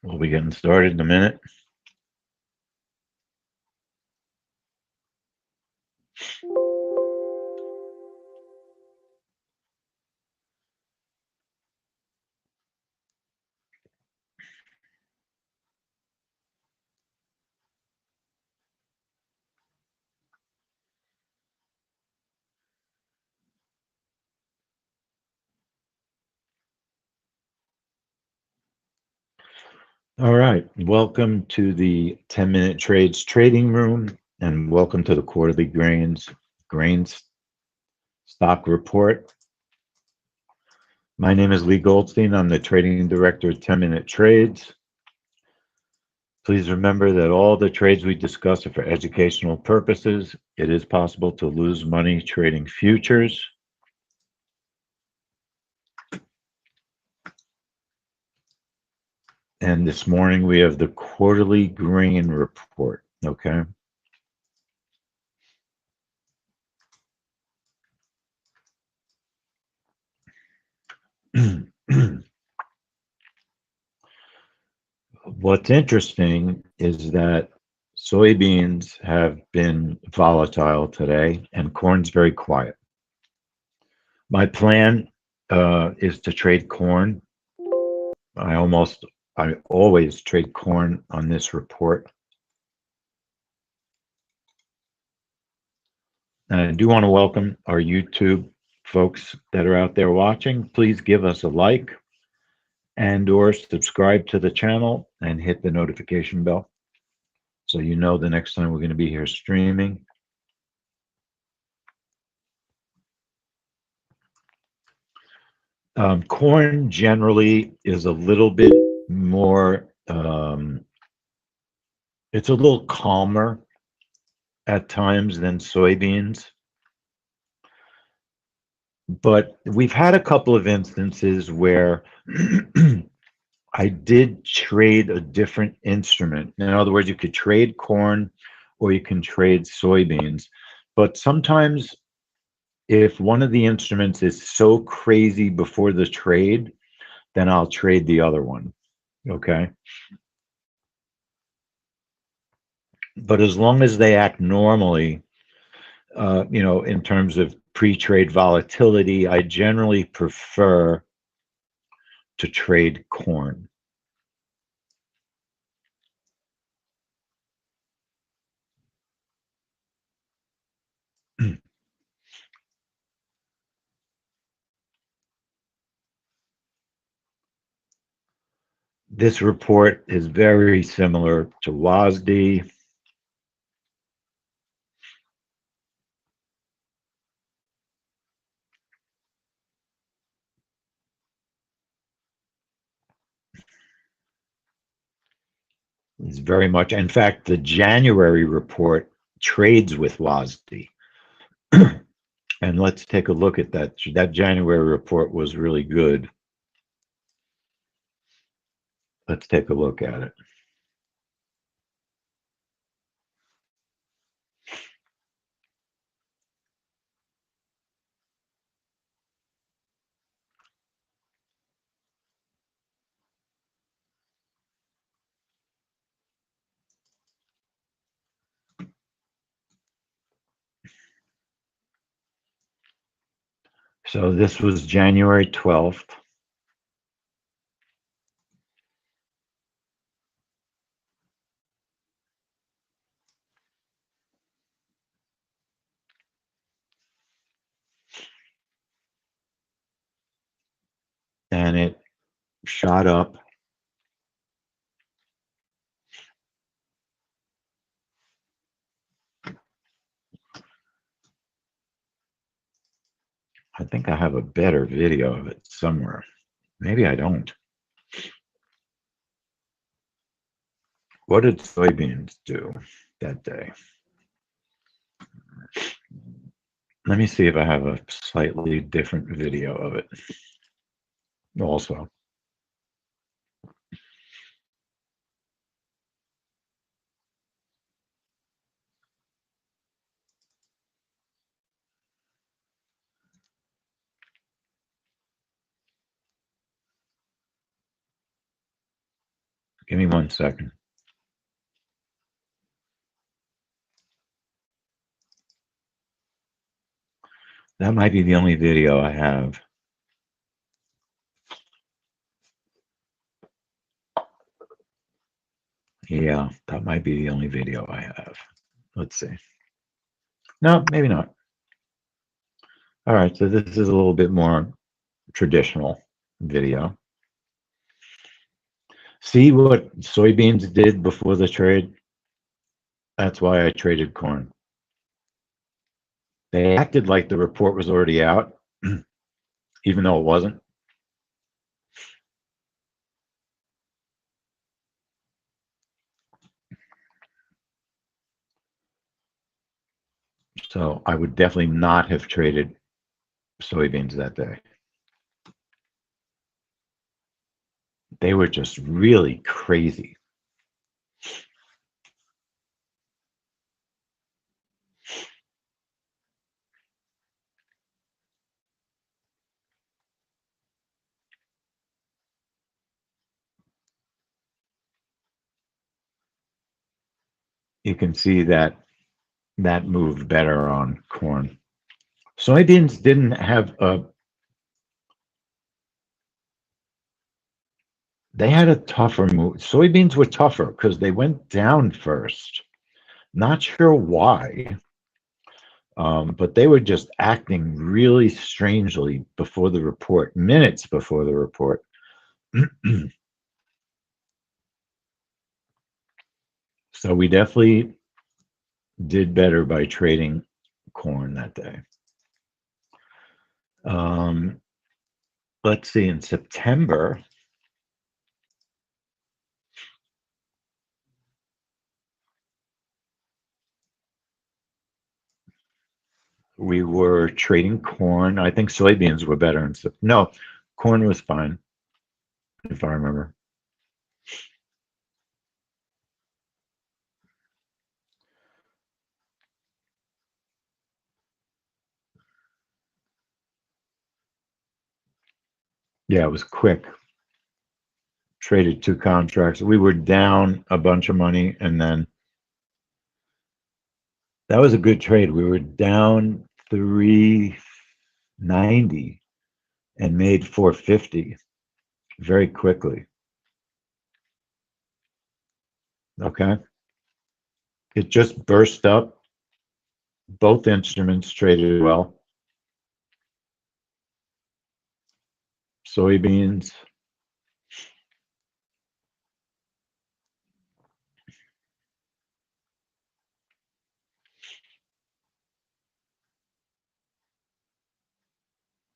We'll be getting started in a minute. All right. Welcome to the 10-minute trades trading room, and welcome to the quarterly grains stock report. My name is Lee Goldstein. I'm the trading director of 10-minute trades. Please remember that all the trades we discuss are for educational purposes. It is possible to lose money trading futures. And this morning we have the quarterly grain report, okay? What's interesting is that soybeans have been volatile today and corn's very quiet. My plan is to trade corn. I always trade corn on this report. And I do want to welcome our YouTube folks that are out there watching. Please give us a like and or subscribe to the channel and hit the notification bell so you know the next time we're going to be here streaming. Corn generally is a little bit more, it's a little calmer at times than soybeans. But we've had a couple of instances where I did trade a different instrument. In other words, you could trade corn or you can trade soybeans. But sometimes if one of the instruments is so crazy before the trade, then I'll trade the other one. Okay. But as long as they act normally, in terms of pre-trade volatility, I generally prefer to trade corn. This report is very similar to WASD. It's very much, in fact, the January report trades with WASD. And let's take a look at that. That January report was really good. Let's take a look at it. So this was January 12th. And it shot up. I think I have a better video of it somewhere. Maybe I don't. What did soybeans do that day? Let me see if I have a slightly different video of it also. Give me 1 second. That might be the only video I have. Yeah, that might be the only video I have. Let's see. No, maybe not. All right, so this is a little bit more traditional video. See what soybeans did before the trade? That's why I traded corn. They acted like the report was already out, even though it wasn't. So I would definitely not have traded soybeans that day. They were just really crazy. You can see that moved better on corn. Soybeans didn't have they had a tougher move. Soybeans were tougher because they went down first. Not sure why, but they were just acting really strangely before the report, minutes before the report. So we definitely did better by trading corn that day. Let's see, in September, we were trading corn. I think soybeans were better. No, corn was fine, if I remember. Yeah, it was quick. Traded 2 contracts. We were down a bunch of money, and then that was a good trade. We were down 390 and made 450 very quickly. Okay. It just burst up. Both instruments traded well. Soybeans.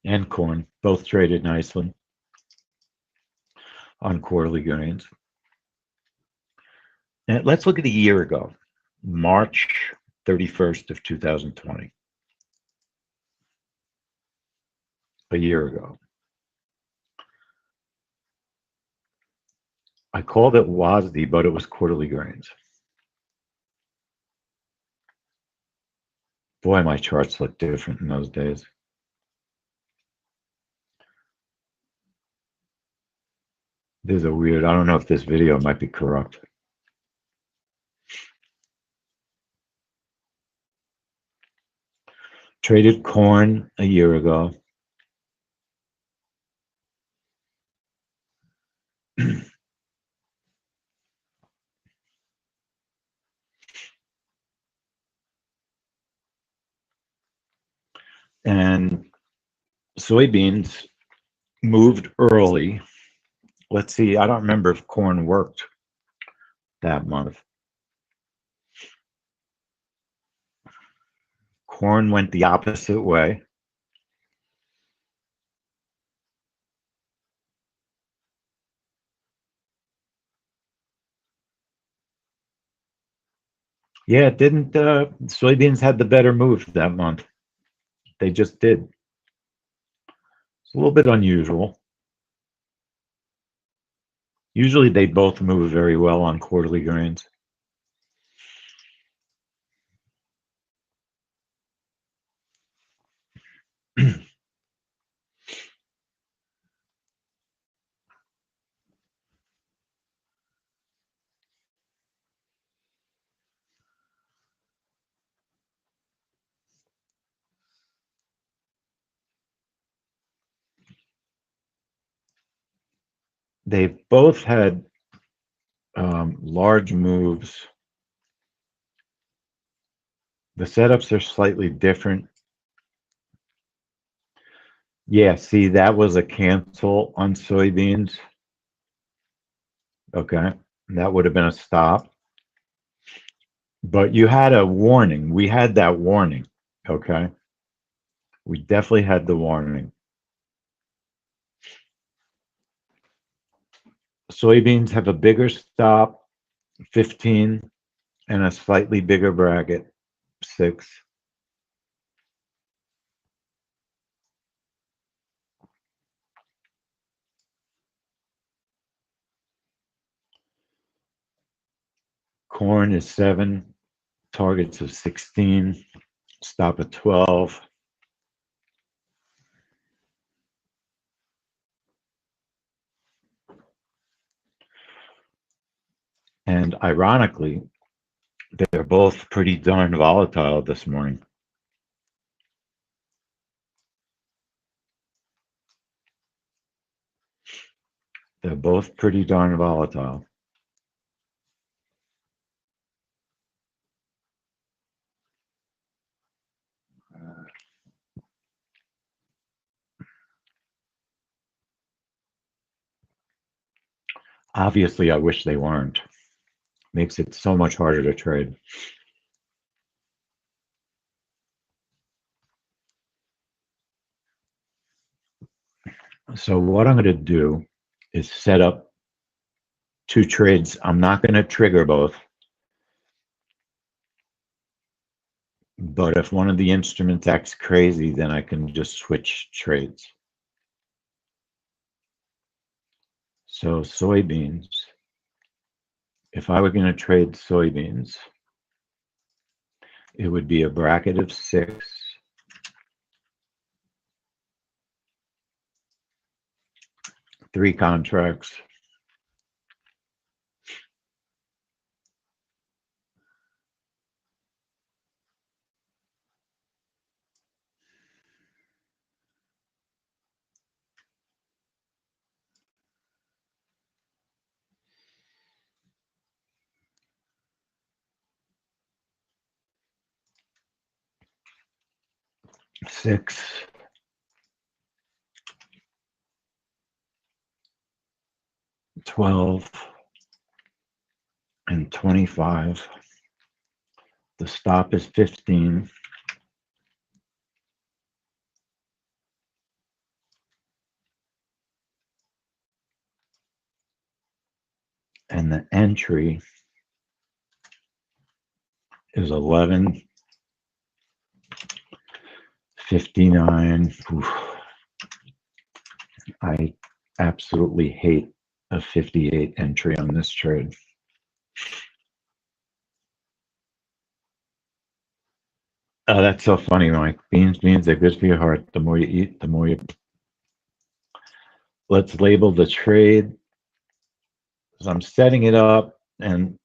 And corn both traded nicely on quarterly gains. And let's look at a year ago, March 31st of 2020. A year ago. I called it WASD, but it was quarterly gains. Boy, my charts look different in those days. This is a weird, I don't know if this video might be corrupt. Traded corn a year ago. And soybeans moved early. Let's see, I don't remember if corn worked that month. Corn went the opposite way. Yeah, it didn't. Soybeans had the better move that month. They just did. It's a little bit unusual. Usually they both move very well on quarterly gains. They've both had large moves. The setups are slightly different. Yeah, see, that was a cancel on soybeans. Okay, that would have been a stop. But you had a warning. We had that warning. Okay, we definitely had the warning. Soybeans have a bigger stop, 15, and a slightly bigger bracket, 6. Corn is 7, targets of 16, stop at 12. And ironically, they're both pretty darn volatile this morning. They're both pretty darn volatile. Obviously, I wish they weren't. Makes it so much harder to trade. So what I'm going to do is set up 2 trades. I'm not going to trigger both. But if one of the instruments acts crazy, then I can just switch trades. So soybeans, if I were going to trade soybeans, it would be a bracket of 6. Three contracts. Six, 12, and 25. The stop is 15. And the entry is 11, 59. Oof. I absolutely hate a 58 entry on this trade. Oh, that's so funny, Mike. Beans are good for your heart. The more you eat, the more you... Let's label the trade. So I'm setting it up, and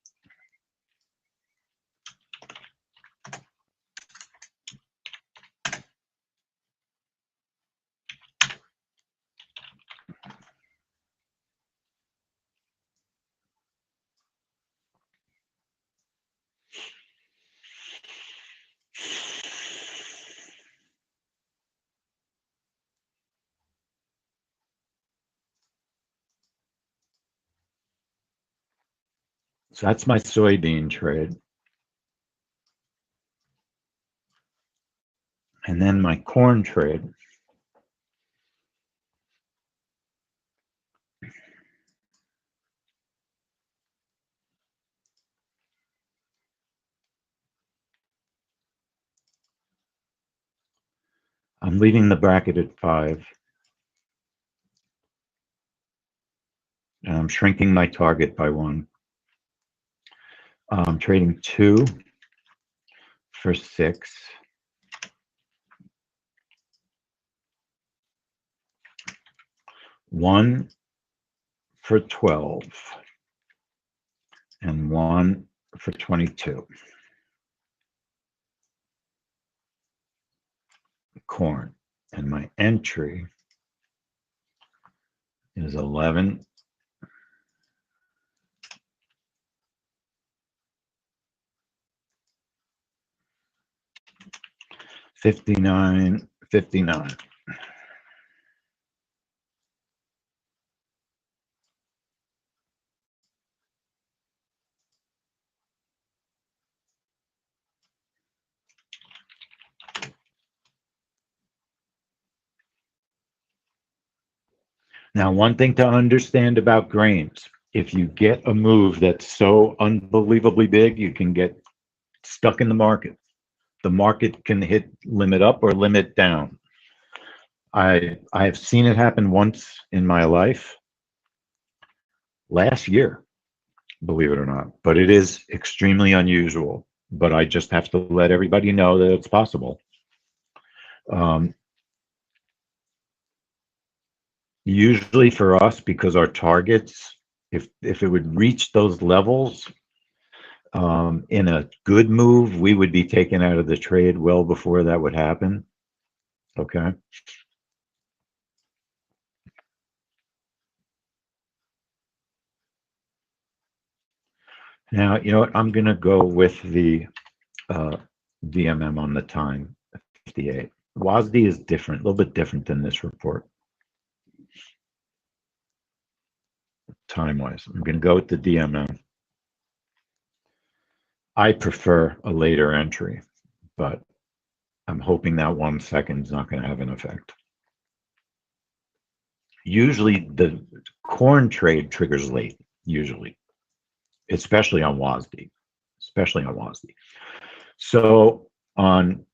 so that's my soybean trade. And then my corn trade. I'm leaving the bracket at 5. And I'm shrinking my target by 1. I'm trading 2 for 6. 1 for 12. And 1 for 22. Corn. And my entry is 11, 59.59. Now, one thing to understand about grains, if you get a move that's so unbelievably big, you can get stuck in the market. The market can hit limit up or limit down. I've seen it happen once in my life last year, believe it or not, but it is extremely unusual. But I just have to let everybody know that it's possible. Usually for us, because our targets, if it would reach those levels, in a good move, we would be taken out of the trade well before that would happen. Okay. Now, you know what? I'm going to go with the DMM on the time, 58. WASD is different, a little bit different than this report, time-wise. I'm going to go with the DMM. I prefer a later entry, but I'm hoping that 1 second is not going to have an effect. Usually the corn trade triggers late, usually, especially on WASD, So on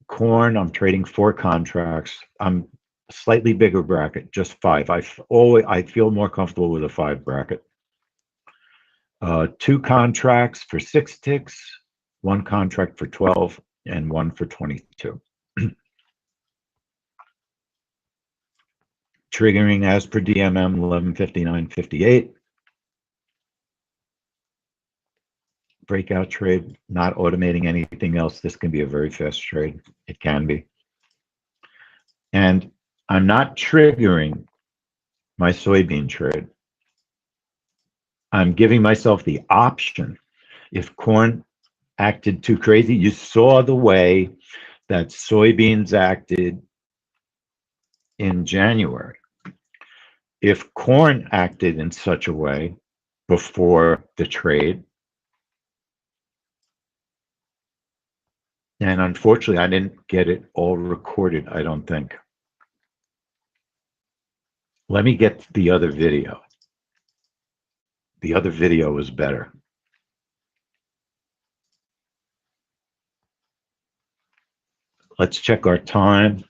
corn, I'm trading 4 contracts. I'm a slightly bigger bracket, just 5. I feel more comfortable with a 5 bracket. 2 contracts for 6 ticks, 1 contract for 12, and 1 for 22. Triggering as per DMM 11:59:58. Breakout trade, not automating anything else. This can be a very fast trade. It can be. And I'm not triggering my soybean trade. I'm giving myself the option. If corn acted too crazy, you saw the way that soybeans acted in January. If corn acted in such a way before the trade, and unfortunately, I didn't get it all recorded, I don't think. Let me get the other video. The other video was better. Let's check our time.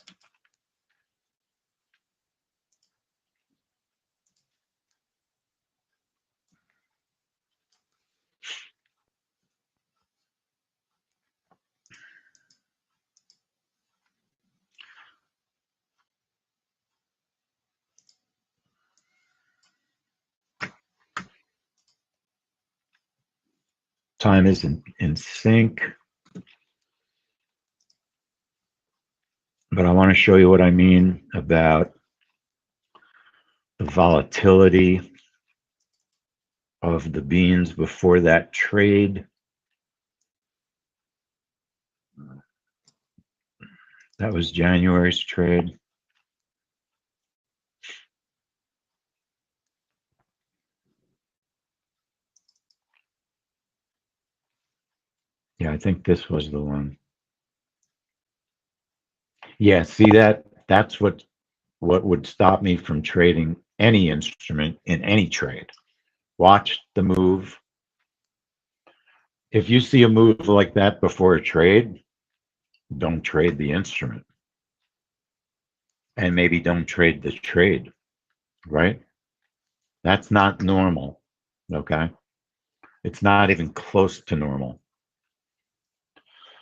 Time is in sync. But I want to show you what I mean about the volatility of the beans before that trade. That was January's trade. Yeah, I think this was the one. Yeah, see that? That's what would stop me from trading any instrument in any trade. Watch the move. If you see a move like that before a trade, don't trade the instrument. And maybe don't trade the trade, right? That's not normal, okay? It's not even close to normal.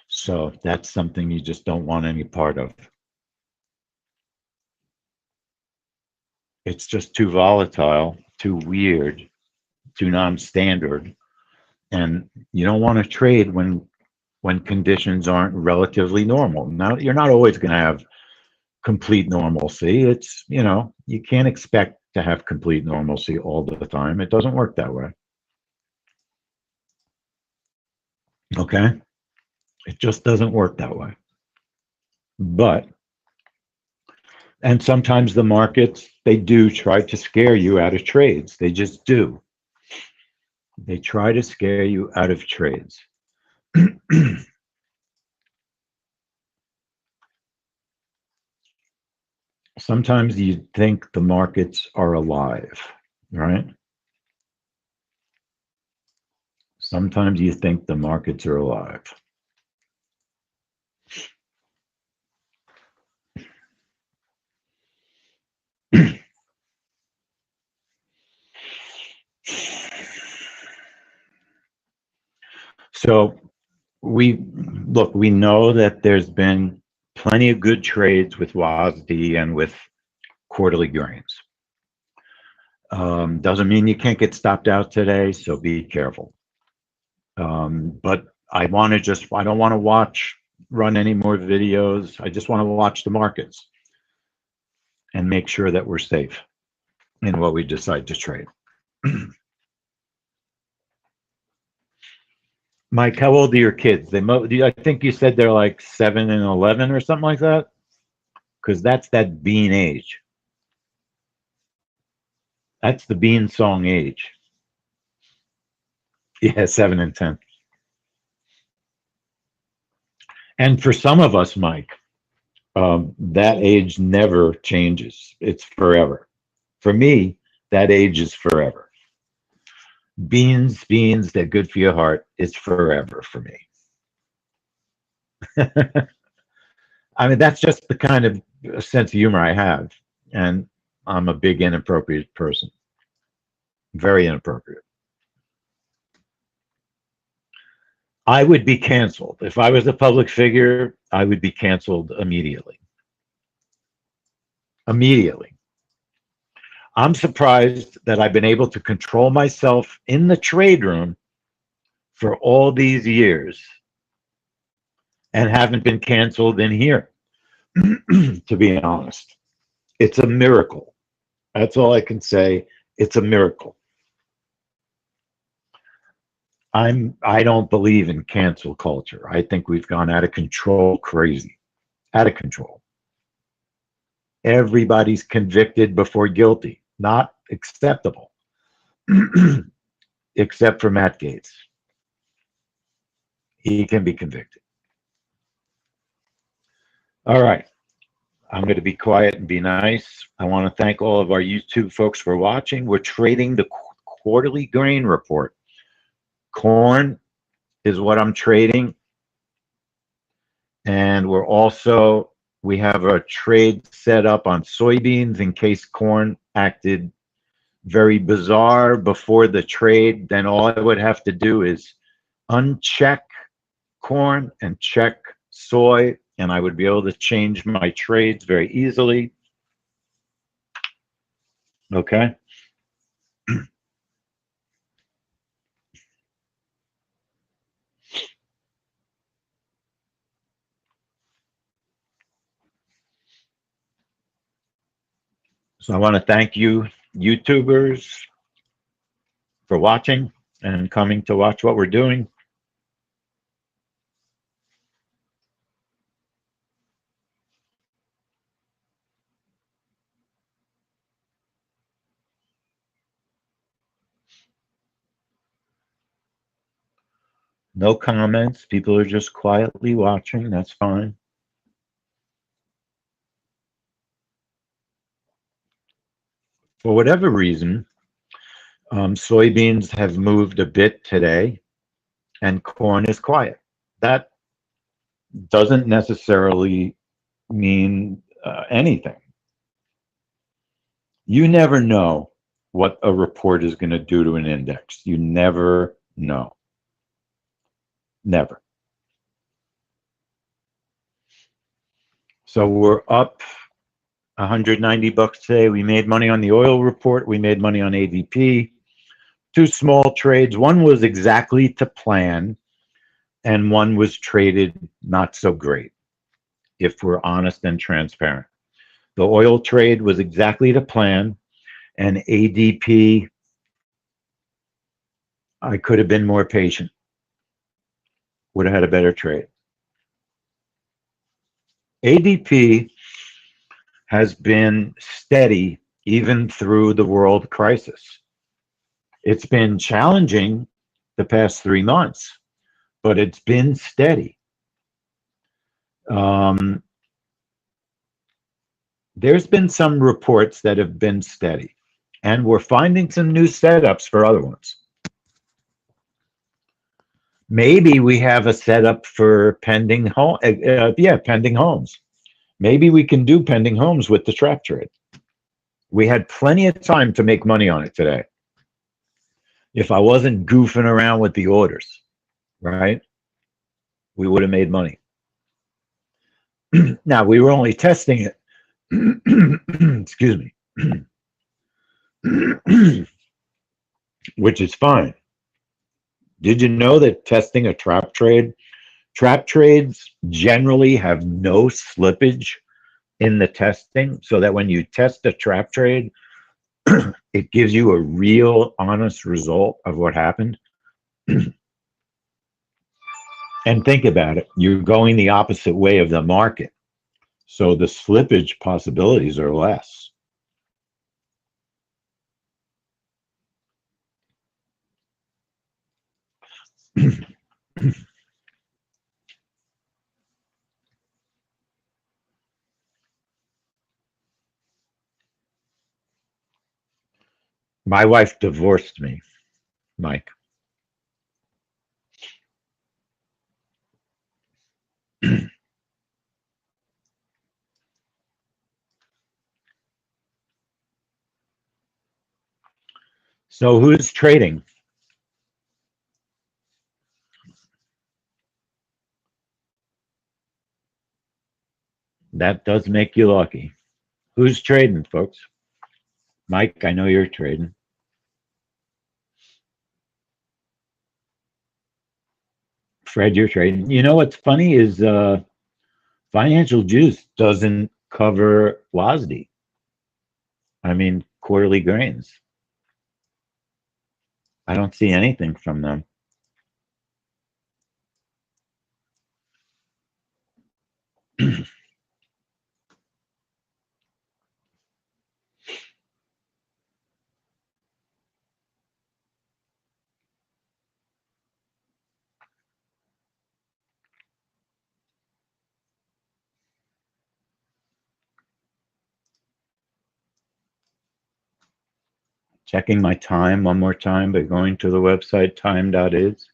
So that's something you just don't want any part of. It's just too volatile, too weird, too non-standard. And you don't want to trade when conditions aren't relatively normal. Now, you're not always going to have complete normalcy. It's, you can't expect to have complete normalcy all the time. It doesn't work that way. Okay? It just doesn't work that way. But, and sometimes the markets, they do try to scare you out of trades. They just do. They try to scare you out of trades. Sometimes you think the markets are alive, right? Sometimes you think the markets are alive. So we know that there's been plenty of good trades with WASD and with quarterly grains. Doesn't mean you can't get stopped out today, so be careful. But I don't want to run any more videos. I just want to watch the markets and make sure that we're safe in what we decide to trade. Mike, how old are your kids? I think you said they're like 7 and 11 or something like that, because that's that bean age. That's the bean song age. Yeah, 7 and 10. And for some of us, Mike, that age never changes. It's forever. For me, that age is forever. Beans, they're good for your heart. It's forever for me. I mean, that's just the kind of sense of humor I have. And I'm a big inappropriate person. Very inappropriate. I would be canceled. If I was a public figure, I would be canceled immediately. Immediately. I'm surprised that I've been able to control myself in the trade room for all these years and haven't been canceled in here, to be honest. It's a miracle. That's all I can say. It's a miracle. I don't believe in cancel culture. I think we've gone out of control, crazy, out of control. Everybody's convicted before guilty. Not acceptable, except for Matt Gaetz. He can be convicted. All right. I'm going to be quiet and be nice. I want to thank all of our YouTube folks for watching. We're trading the quarterly grain report. Corn is what I'm trading. And we have a trade set up on soybeans in case corn acted very bizarre before the trade. Then all I would have to do is uncheck corn and check soy, and I would be able to change my trades very easily. Okay. So I want to thank you, YouTubers, for watching and coming to watch what we're doing. No comments. People are just quietly watching. That's fine. For whatever reason, soybeans have moved a bit today and corn is quiet. That doesn't necessarily mean anything. You never know what a report is going to do to an index. You never know. Never. So we're up 190 bucks today. We made money on the oil report. We made money on ADP. 2 small trades. One was exactly to plan, and one was traded not so great, if we're honest and transparent. The oil trade was exactly to plan, and ADP, I could have been more patient. Would have had a better trade. ADP has been steady even through the world crisis. It's been challenging the past 3 months, but it's been steady. Um, there's been some reports that have been steady, and we're finding some new setups for other ones. Maybe we have a setup for pending home. Pending homes. Maybe we can do pending homes with the trap trade. We had plenty of time to make money on it today. If I wasn't goofing around with the orders, right? We would have made money. Now, we were only testing it. Excuse me. Which is fine. Did you know that testing a trap trades generally have no slippage in the testing, so that when you test a trap trade, it gives you a real honest result of what happened? And think about it, you're going the opposite way of the market, so the slippage possibilities are less. My wife divorced me, Mike. So who's trading? That does make you lucky. Who's trading, folks? Mike, I know you're trading. Fred, you're trading. You know what's funny is Financial Juice doesn't cover WASD. I mean, quarterly grains. I don't see anything from them. Checking my time one more time by going to the website time.is.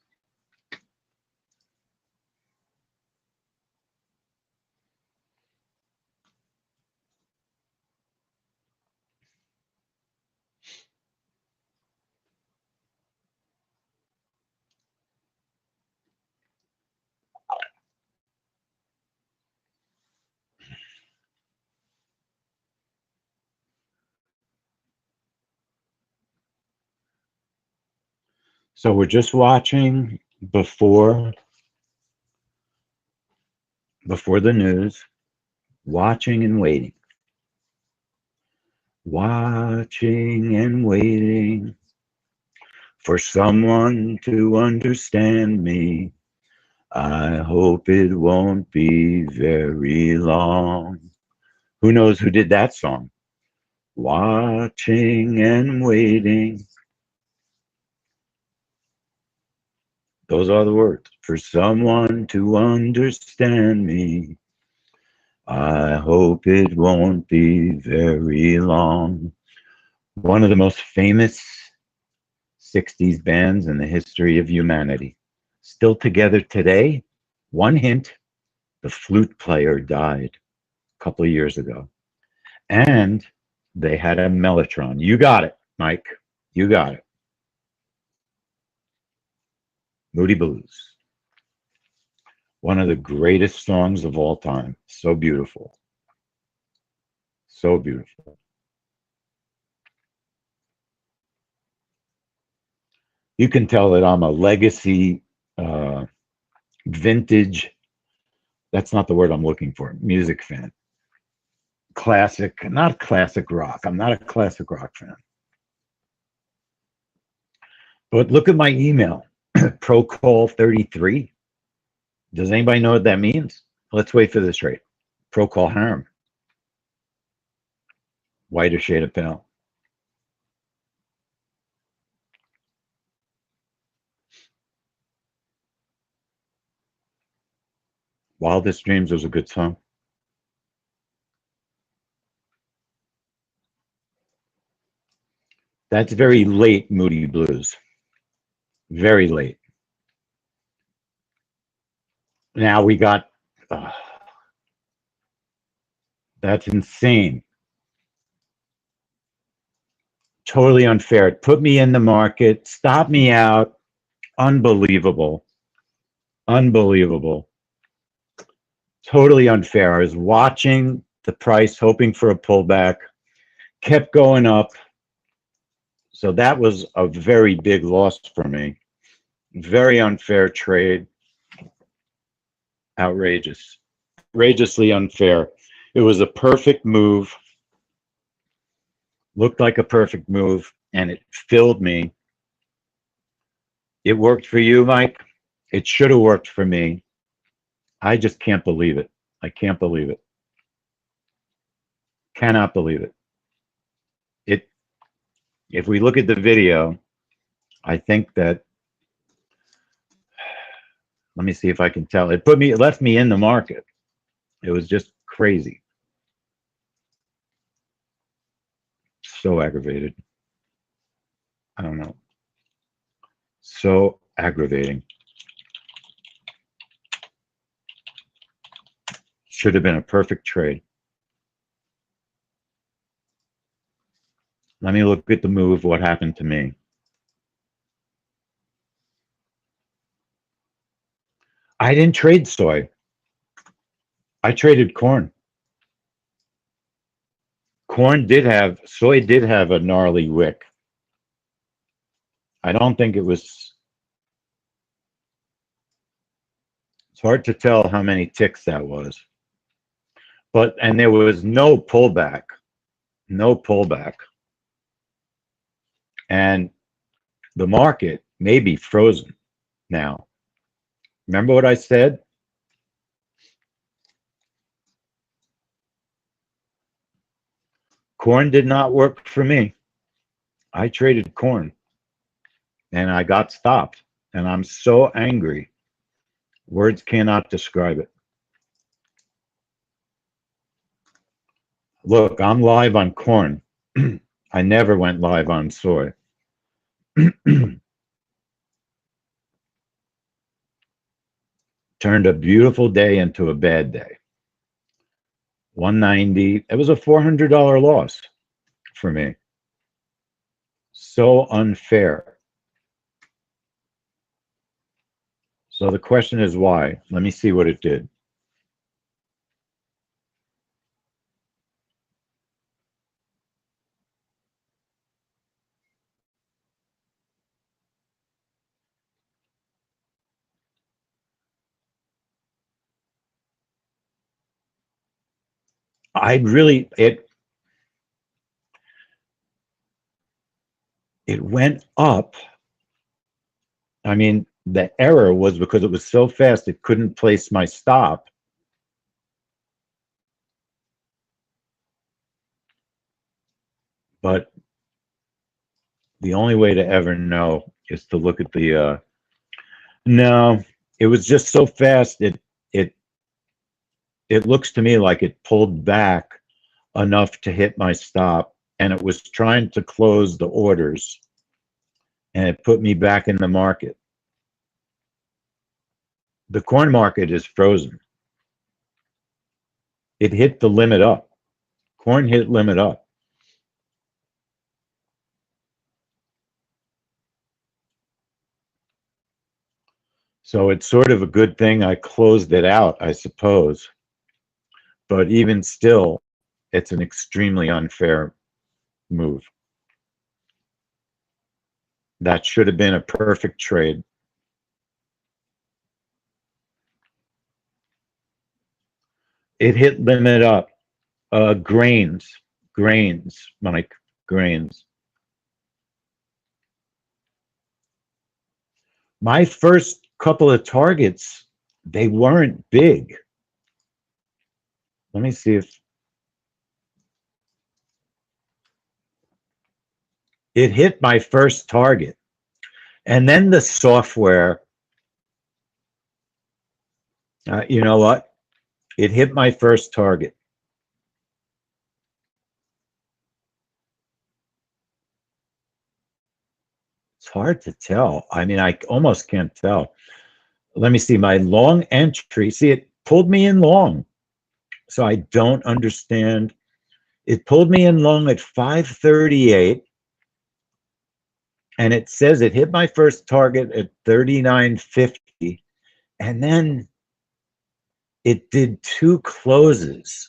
So we're just watching before the news, watching and waiting. Watching and waiting for someone to understand me. I hope it won't be very long. Who knows who did that song? Watching and waiting. Those are the words. For someone to understand me. I hope it won't be very long. One of the most famous 60s bands in the history of humanity. Still together today. One hint, the flute player died a couple of years ago. And they had a Mellotron. You got it, Mike. You got it. Moody Blues. One of the greatest songs of all time. So beautiful. So beautiful. You can tell that I'm a legacy, vintage, that's not the word I'm looking for, music fan. Classic, not classic rock. I'm not a classic rock fan. But look at my email, procall33. Does anybody know what that means? Let's wait for this rate. Procol Harum, whiter shade of pale. Wildest Dreams was a good song. That's very late Moody Blues. Very late. Now we got, that's insane. Totally unfair. It put me in the market, stopped me out. Unbelievable. Unbelievable. Totally unfair. I was watching the price, hoping for a pullback, kept going up. So that was a very big loss for me. Very unfair trade. Outrageous. Outrageously unfair. It was a perfect move. Looked like a perfect move, and it filled me. It worked for you, Mike. It should have worked for me. I just can't believe it. I can't believe it. Cannot believe it. If we look at the video, I think that, let me see if I can tell. It left me in the market. It was just crazy. So aggravated. I don't know. So aggravating. Should have been a perfect trade. Let me look at the move, what happened to me. I didn't trade soy. I traded corn. Soy did have a gnarly wick. I don't think it was, it's hard to tell how many ticks that was. And there was no pullback. No pullback. And the market may be frozen now. Remember what I said? Corn did not work for me. I traded corn and I got stopped, and I'm so angry. Words cannot describe it. Look, I'm live on corn. I never went live on soy. Turned a beautiful day into a bad day. 190. It was a $400 loss for me. So unfair. So the question is why? Let me see what it did. It went up. I mean, the error was because it was so fast, it couldn't place my stop. But the only way to ever know is to look at the, no, it was just so fast. It looks to me like it pulled back enough to hit my stop, and it was trying to close the orders, and it put me back in the market. The corn market is frozen. It hit the limit up. Corn hit limit up. So it's sort of a good thing I closed it out, I suppose. But even still, it's an extremely unfair move. That should have been a perfect trade. It hit limit up. Grains, Mike, grains. My first couple of targets, they weren't big. Let me see if it hit my first target. And then the software, you know what? It hit my first target. It's hard to tell. I mean, I almost can't tell. Let me see my long entry. See, it pulled me in long. So I don't understand. It pulled me in long at 538. And it says it hit my first target at 39.50. And then it did two closes.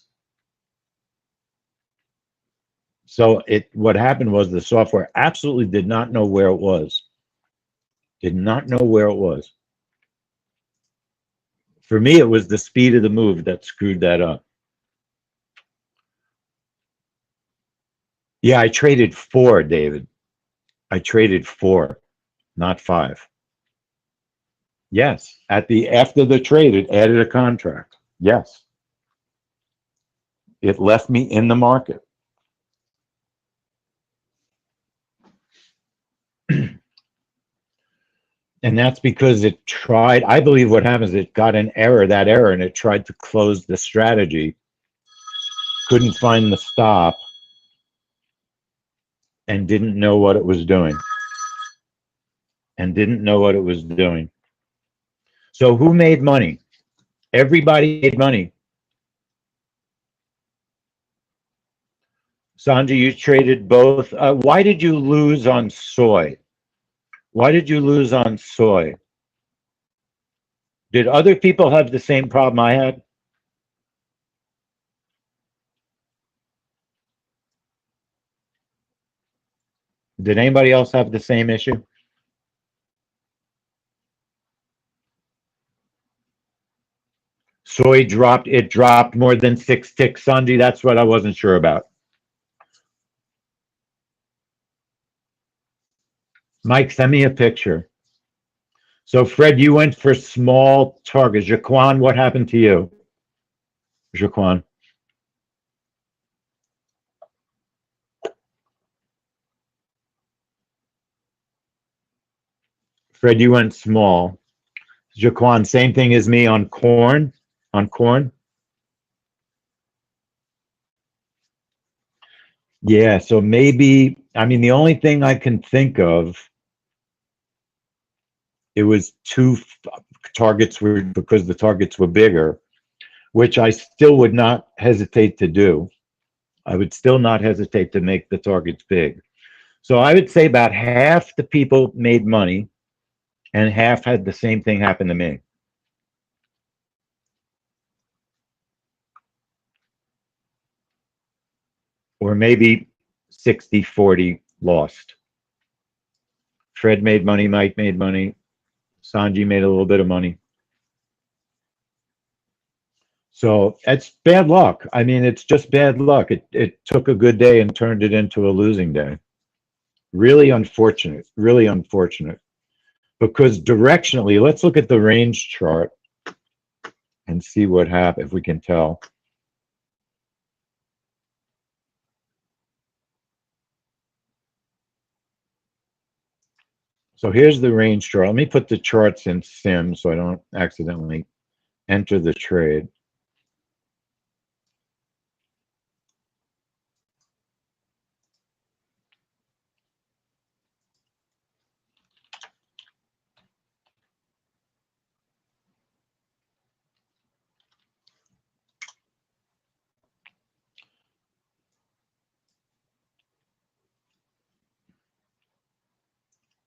So what happened was the software absolutely did not know where it was. Did not know where it was. For me, it was the speed of the move that screwed that up. Yeah, I traded 4, David. I traded 4, not 5. Yes, after the trade, it added a contract. Yes, it left me in the market. And that's because it tried, I believe what happens, it got that error, and it tried to close the strategy, couldn't find the stop, and didn't know what it was doing. So who made money? Everybody made money. Sanjay, you traded both. Why did you lose on soy? Why did you lose on soy? Did other people have the same problem I had? Did anybody else have the same issue? Soy dropped, it dropped more than 6 ticks, Sanjay. That's what I wasn't sure about. Mike, send me a picture. So, Fred, you went for small targets. Jaquan, what happened to you? Jaquan. Fred, you went small. Jaquan, same thing as me on corn. On corn. Yeah, so maybe, I mean, the only thing I can think of, it was two targets were because the targets were bigger, which I still would not hesitate to do. I would still not hesitate to make the targets big. So I would say about half the people made money and half had the same thing happen to me. Or maybe 60-40 lost. Fred made money, Mike made money, Sanjay made a little bit of money. So it's bad luck. I mean, it's just bad luck. It took a good day and turned it into a losing day. Really unfortunate, really unfortunate. Because directionally, let's look at the range chart and see what happened, if we can tell. So here's the range chart. Let me put the charts in Sim so I don't accidentally enter the trade.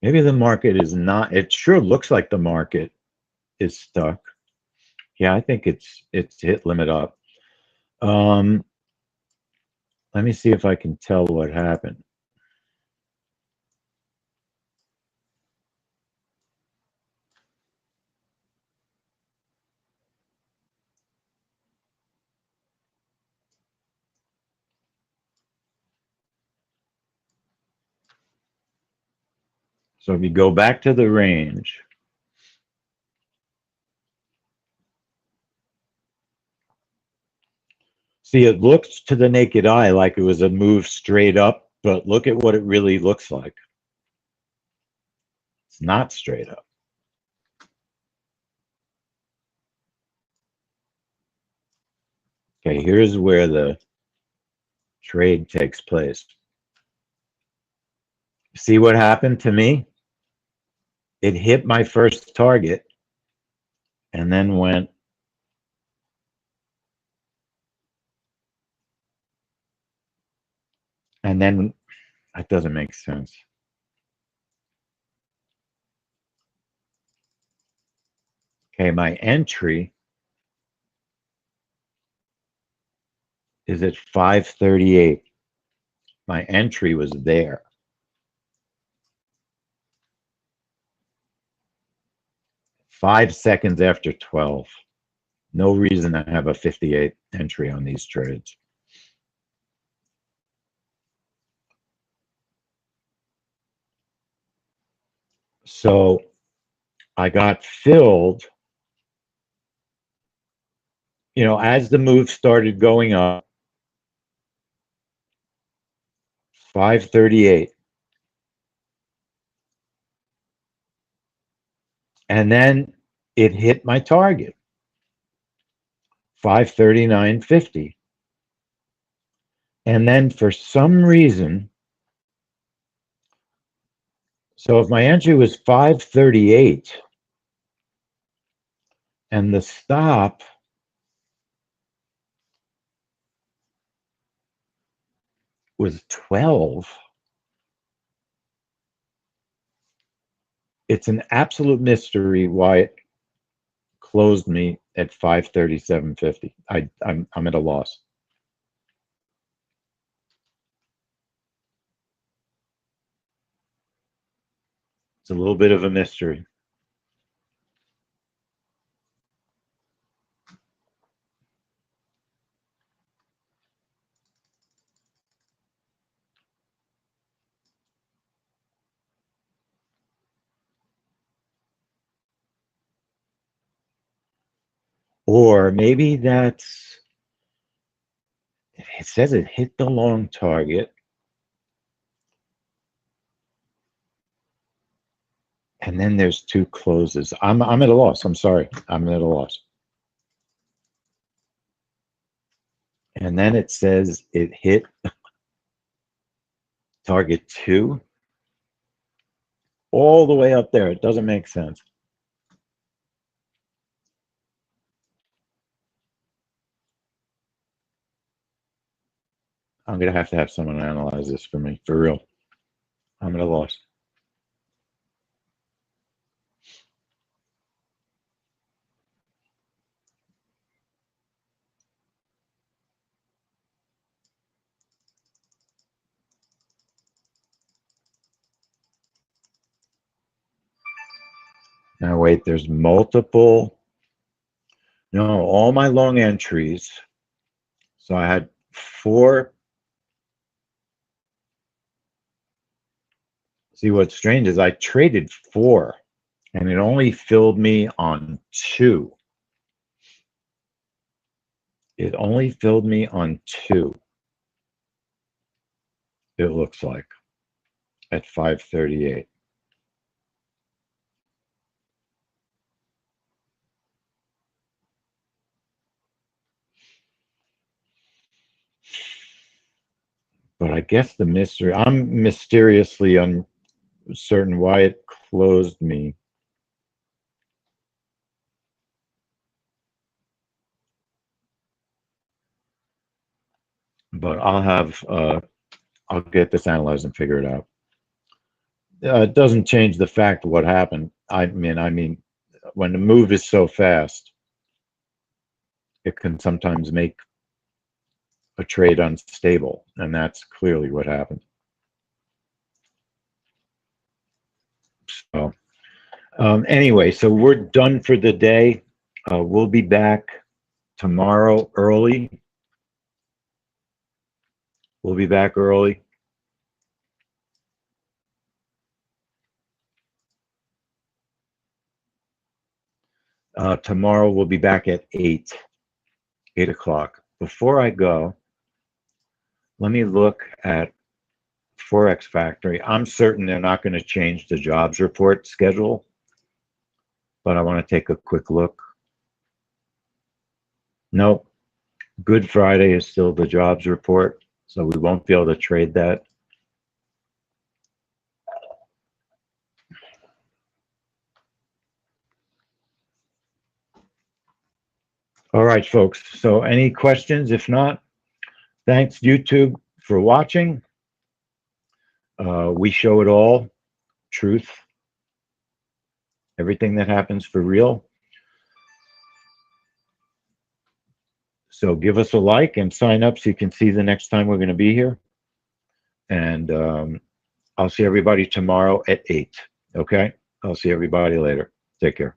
Maybe the market is not, it sure looks like the market is stuck. Yeah, I think it's hit limit up. Let me see if I can tell what happened. So if you go back to the range, See, it looks to the naked eye like it was a move straight up, but look at what it really looks like. It's not straight up. Okay, here's where the trade takes place. See what happened to me? It hit my first target and then went and then that doesn't make sense. Okay, my entry is at 538. My entry was there. Five seconds after 12. No reason to have a 58 entry on these trades. So I got filled, as the move started going up, 538. And then it hit my target, 539.50. And then for some reason, so if my entry was 538 and the stop was 12, it's an absolute mystery why it closed me at 537.50. I'm at a loss. It's a little bit of a mystery. Or maybe that's, it says it hit the long target. And then there's two closes. I'm at a loss. I'm sorry. I'm at a loss. And then it says it hit target 2 all the way up there. It doesn't make sense. I'm going to have someone analyze this for me, for real. I'm at a loss. Now wait, there's multiple. No, all my long entries. So I had 4. See, what's strange is I traded 4 and it only filled me on 2. It only filled me on 2. It looks like at 538. But I guess the mystery, I'm mysteriously uncertain why it closed me. But I'll get this analyzed and figure it out. It doesn't change the fact of what happened. I mean, when the move is so fast, it can sometimes make a trade unstable, and that's clearly what happened. So anyway, so we're done for the day. We'll be back tomorrow early. We'll be back early. Tomorrow we'll be back at 8 o'clock. before I go, let me look at Forex Factory. I'm certain they're not going to change the jobs report schedule, but I want to take a quick look. Nope. Good Friday is still the jobs report, so we won't be able to trade that. All right, folks. So any questions? If not, thanks, YouTube, for watching. We show it all. Truth. Everything that happens for real. So give us a like and sign up so you can see the next time we're going to be here. And I'll see everybody tomorrow at 8. Okay? I'll see everybody later. Take care.